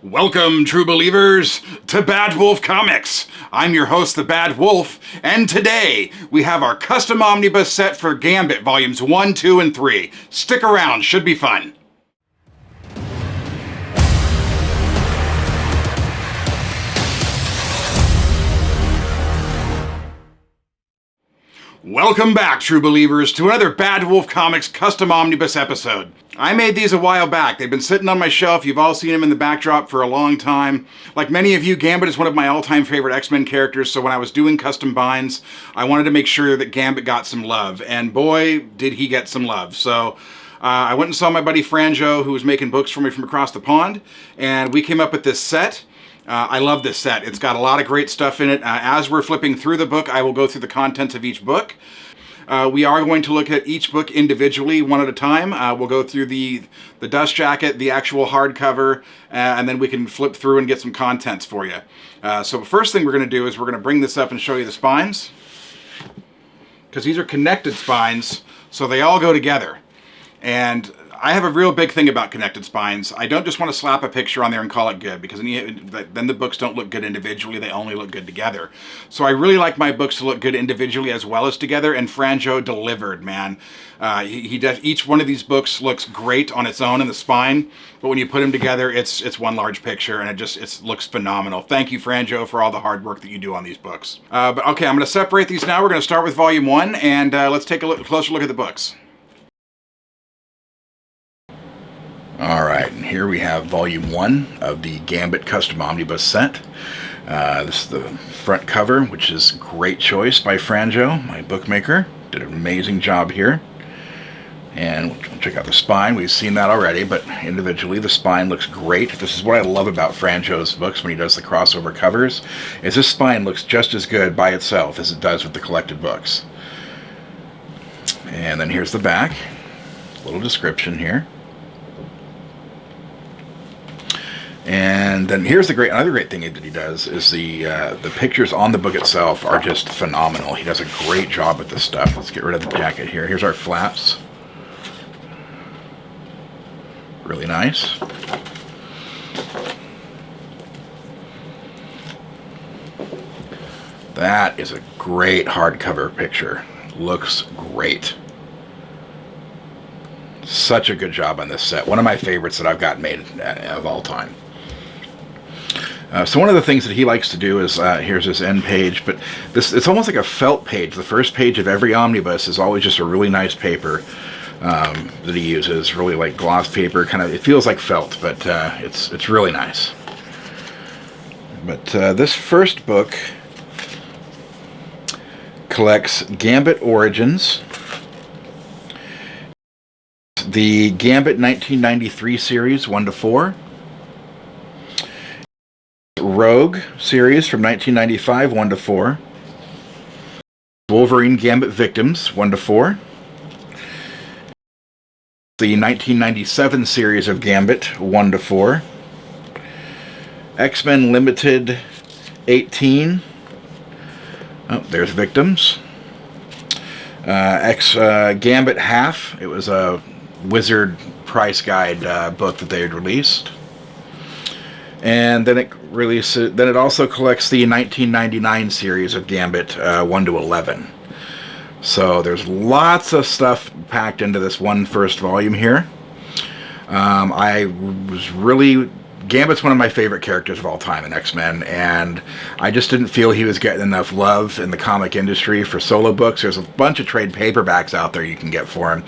Welcome, true believers, to Badwolf Comics. I'm your host, the Badwolf, and today we have our custom omnibus set for Gambit Volumes 1, 2, and 3. Stick around, should be fun. Welcome back, true believers, to another Badwolf Comics custom omnibus episode. I made these a while back. They've been sitting on my shelf. You've all seen them in the backdrop for a long time. Like many of you, Gambit is one of my all-time favorite X-Men characters, so when I was doing custom binds, I wanted to make sure that Gambit got some love, and boy, did he get some love. So I went and saw my buddy Franjo, who was making books for me from across the pond, and we came up with this set. I love this set. It's got a lot of great stuff in it. As we're flipping through the book, I will go through the contents of each book. We are going to look at each book individually, one at a time. We'll go through the dust jacket, the actual hardcover, and then we can flip through and get some contents for you. So the first thing we're going to do is we're going to bring this up and show you the spines, because these are connected spines, so they all go together. And I have a real big thing about connected spines. I don't just want to slap a picture on there and call it good, because then the books don't look good individually, they only look good together. So I really like my books to look good individually as well as together, and Franjo delivered, man. He does. Each one of these books looks great on its own in the spine, but when you put them together, it's one large picture, and it looks phenomenal. Thank you, Franjo, for all the hard work that you do on these books. But okay, I'm going to separate these now. We're going to start with Volume 1, and let's take a closer look at the books. Alright, and here we have Volume 1 of the Gambit Custom Omnibus set. This is the front cover, which is a great choice by Franjo, my bookmaker. Did an amazing job here. And we'll check out the spine. We've seen that already, but individually the spine looks great. This is what I love about Franjo's books when he does the crossover covers, is this spine looks just as good by itself as it does with the collected books. And then here's the back. A little description here. And then here's another great thing that he does is the pictures on the book itself are just phenomenal. He does a great job with this stuff. Let's get rid of the jacket here. Here's our flaps. Really nice. That is a great hardcover picture. Looks great. Such a good job on this set. One of my favorites that I've gotten made of all time. So one of the things that he likes to do is, here's his end page, but it's almost like a felt page. The first page of every omnibus is always just a really nice paper that he uses, really like gloss paper, it feels like felt, but it's really nice. But this first book collects Gambit Origins, the Gambit 1993 series 1 to 4, Rogue series from 1995 1 to 4, Wolverine Gambit Victims 1 to 4, the 1997 series of Gambit 1 to 4, X-Men Limited 18. Oh, there's Victims. Gambit Half. It was a Wizard price guide book that they had released. And then it also collects the 1999 series of Gambit 1 to 11. So there's lots of stuff packed into this first volume here. Gambit's one of my favorite characters of all time in X-Men, and I just didn't feel he was getting enough love in the comic industry for solo books. There's a bunch of trade paperbacks out there you can get for him,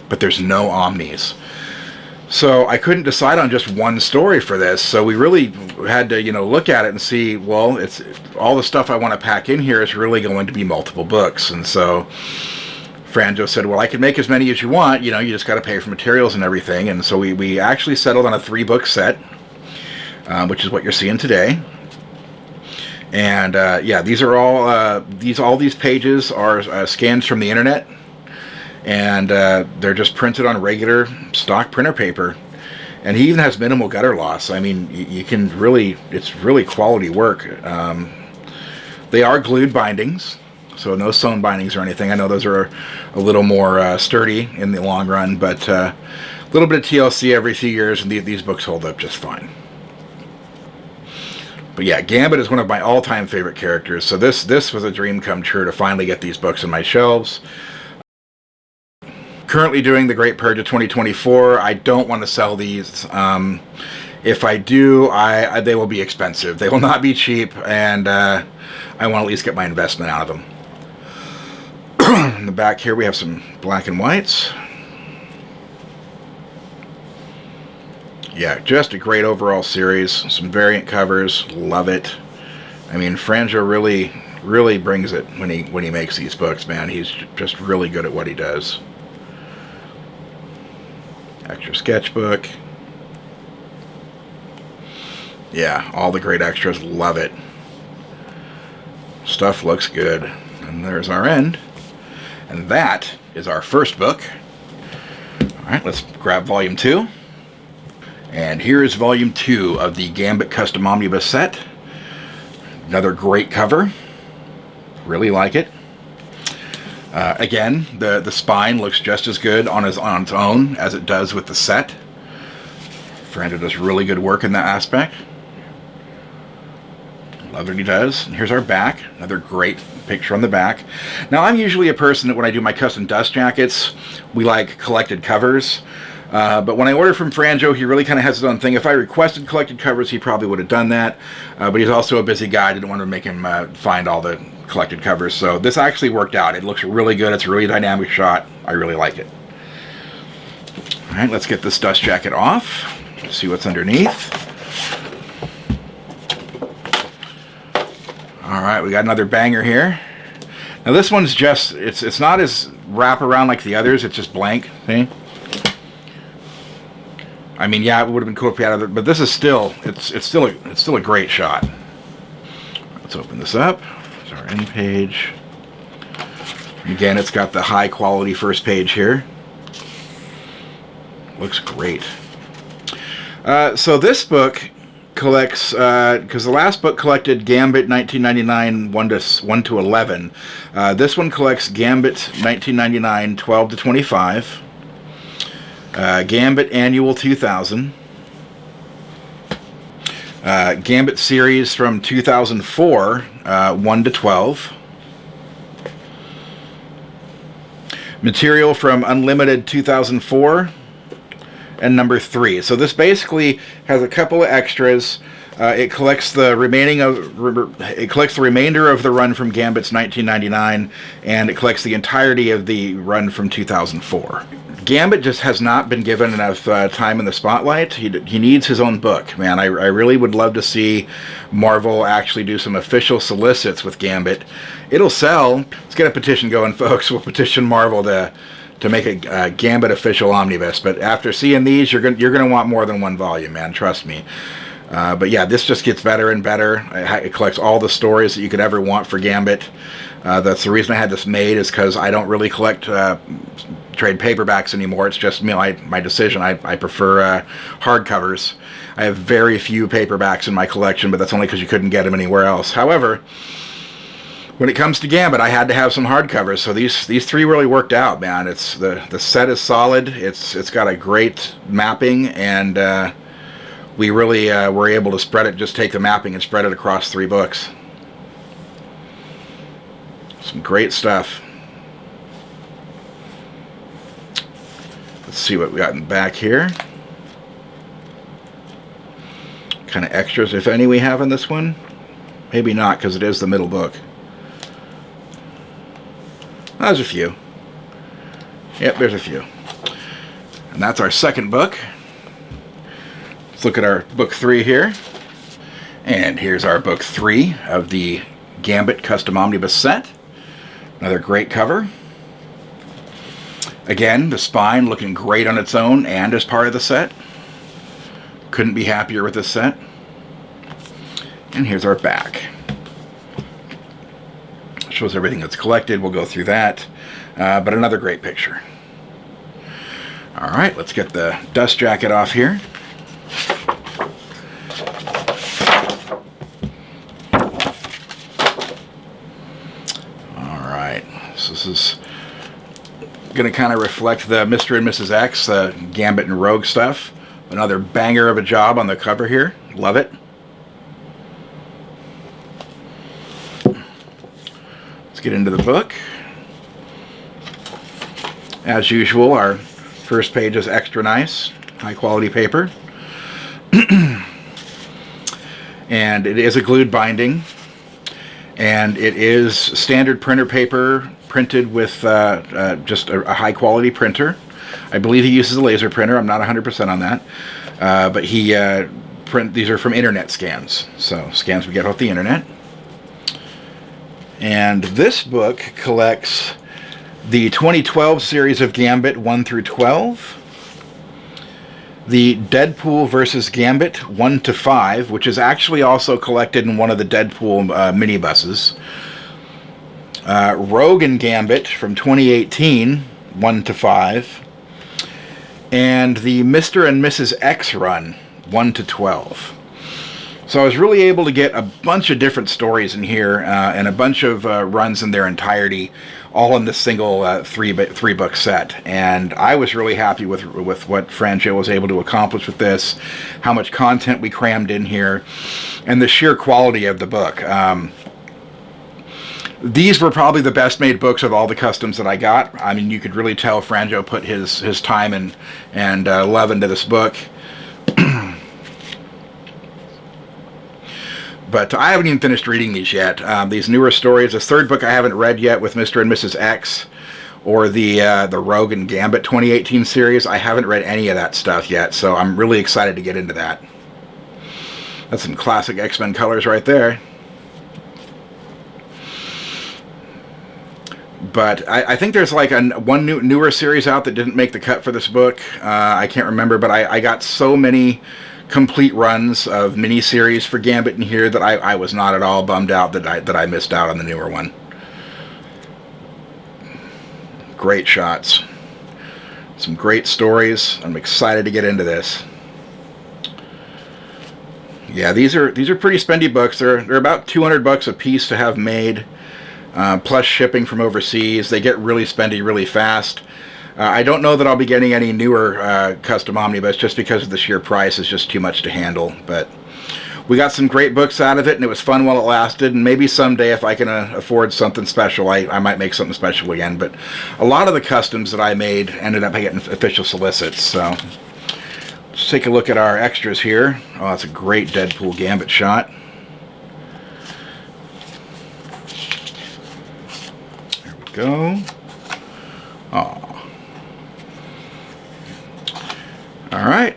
but there's no omnis. So I couldn't decide on just one story for this, so we really had to, look at it and see, well, it's all the stuff I want to pack in here is really going to be multiple books. And so Franjo said, well, I can make as many as you want, you just got to pay for materials and everything. And so we actually settled on a 3-book set, which is what you're seeing today. And yeah, these are all these pages are scans from the internet. And they're just printed on regular stock printer paper, and he even has minimal gutter loss. I mean, you can really, it's really quality work. They are glued bindings, so no sewn bindings or anything. I know those are a little more sturdy in the long run, but a little bit of TLC every few years, and these books hold up just fine. But yeah, Gambit is one of my all-time favorite characters, so this was a dream come true to finally get these books on my shelves. Currently doing the Great Purge of 2024. I don't want to sell these. If I do, they will be expensive. They will not be cheap, and I want to at least get my investment out of them. In the back here, we have some black and whites. Yeah, just a great overall series. Some variant covers. Love it. I mean, Franjo really brings it when he makes these books, man. He's just really good at what he does. Extra sketchbook. Yeah, all the great extras. Love it. Stuff looks good. And there's our end. And that is our first book. Alright, let's grab volume 2. And here is volume 2 of the Gambit Custom Omnibus set. Another great cover. Really like it. Again, the spine looks just as good on its own as it does with the set. Franjo does really good work in that aspect. Love what he does. And here's our back. Another great picture on the back. Now, I'm usually a person that when I do my custom dust jackets, we like collected covers. But when I order from Franjo, he really kind of has his own thing. If I requested collected covers, he probably would have done that. But he's also a busy guy. I didn't want to make him find all the collected covers. So this actually worked out. It looks really good. It's a really dynamic shot. I really like it. All right, let's get this dust jacket off. See what's underneath. All right, we got another banger here. Now this one's just, it's not as wraparound like the others. It's just blank. See? I mean, yeah, it would have been cool if we had it, but this is still, it's still a great shot. Let's open this up. There's our end page. Again, it's got the high quality first page here. Looks great. So this book collects, because the last book collected Gambit 1999 1 to 11. This one collects Gambit 1999 12 to 25. Gambit Annual 2000. Gambit series from 2004, 1 to 12. Material from Unlimited 2004 and number 3. So this basically has a couple of extras. It collects the remainder of the run from Gambit's 1999, and it collects the entirety of the run from 2004. Gambit just has not been given enough time in the spotlight. He needs his own book, man. I really would love to see Marvel actually do some official solicits with Gambit. It'll sell. Let's get a petition going, folks. We'll petition Marvel to make a Gambit official omnibus. But after seeing these, you're gonna want more than one volume, man. Trust me. But yeah, this just gets better and better. It collects all the stories that you could ever want for Gambit. That's the reason I had this made, is because I don't really collect trade paperbacks anymore. It's just my decision. I prefer hardcovers. I have very few paperbacks in my collection, but that's only because you couldn't get them anywhere else. However, when it comes to Gambit, I had to have some hardcovers, so these three really worked out, man. It's the set is solid. It's got a great mapping, and we really were able to spread it. Just take the mapping and spread it across 3 books. Some great stuff. Let's see what we got in the back here. Kind of extras, if any, we have in this one. Maybe not, because it is the middle book. There's a few. Yep, there's a few. And that's our second book. Let's look at our book 3 here. And here's our book 3 of the Gambit Custom Omnibus set. Another great cover. Again, the spine looking great on its own and as part of the set. Couldn't be happier with this set. And here's our back. Shows everything that's collected. We'll go through that. But another great picture. Alright, let's get the dust jacket off here. Alright, so this is going to kind of reflect the Mr. and Mrs. X, the Gambit and Rogue stuff. Another banger of a job on the cover here. Love it. get into the book. As usual, our first page is extra nice, high quality paper. And it is a glued binding. And it is standard printer paper printed with just a high quality printer. I believe he uses a laser printer. I'm not 100% on that. But these are from internet scans. So scans we get off the internet. And this book collects the 2012 series of Gambit 1 through 12. The Deadpool versus Gambit 1 to 5, which is actually also collected in one of the Deadpool minibuses. Rogue and Gambit from 2018, 1 to 5. And the Mr. and Mrs. X run, 1 to 12. So I was really able to get a bunch of different stories in here and a bunch of runs in their entirety, all in this single three-book set. And I was really happy with what Franjo was able to accomplish with this, how much content we crammed in here, and the sheer quality of the book. These were probably the best made books of all the customs that I got. I mean, you could really tell Franjo put his time and love into this book. But I haven't even finished reading these yet. These newer stories, this third book I haven't read yet with Mr. and Mrs. X, or the Rogue and Gambit 2018 series. I haven't read any of that stuff yet, so I'm really excited to get into that. That's some classic X-Men colors right there. But I think there's like one newer series out that didn't make the cut for this book. I can't remember, but I got so many complete runs of miniseries for Gambit in here that I was not at all bummed out that I missed out on the newer one. Great shots. Some great stories. I'm excited to get into this. Yeah, these are pretty spendy books. They're about $200 a piece to have made, plus shipping from overseas. They get really spendy really fast. I don't know that I'll be getting any newer custom omnibus just because of the sheer price is just too much to handle. But we got some great books out of it, and it was fun while it lasted. And maybe someday, if I can afford something special, I might make something special again. But a lot of the customs that I made ended up getting official solicits. So let's take a look at our extras here. Oh, that's a great Deadpool Gambit shot. There we go. Oh. All right,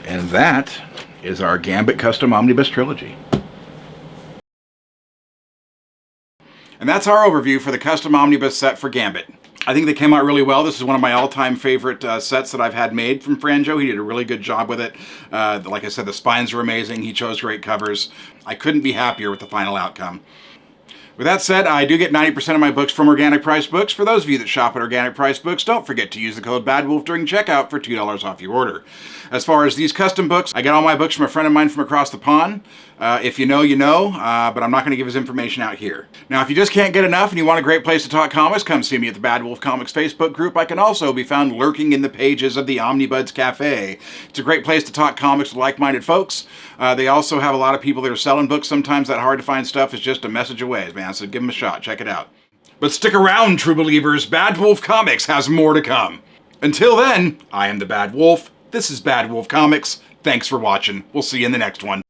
and that is our Gambit Custom Omnibus Trilogy. And that's our overview for the Custom Omnibus set for Gambit. I think they came out really well. This is one of my all-time favorite sets that I've had made from Franjo. He did a really good job with it. Like I said, the spines were amazing. He chose great covers. I couldn't be happier with the final outcome. With that said, I do get 90% of my books from Organic Price Books. For those of you that shop at Organic Price Books, don't forget to use the code BADWOLF during checkout for $2 off your order. As far as these custom books, I get all my books from a friend of mine from across the pond. If you know, you know, but I'm not going to give his information out here. Now, if you just can't get enough and you want a great place to talk comics, come see me at the Badwolf Comics Facebook group. I can also be found lurking in the pages of the Omnibuds Cafe. It's a great place to talk comics with like-minded folks. They also have a lot of people that are selling books. Sometimes that hard-to-find stuff is just a message away, man, so give them a shot. Check it out. But stick around, true believers. Badwolf Comics has more to come. Until then, I am the Bad Wolf. This is Badwolf Comics. Thanks for watching. We'll see you in the next one.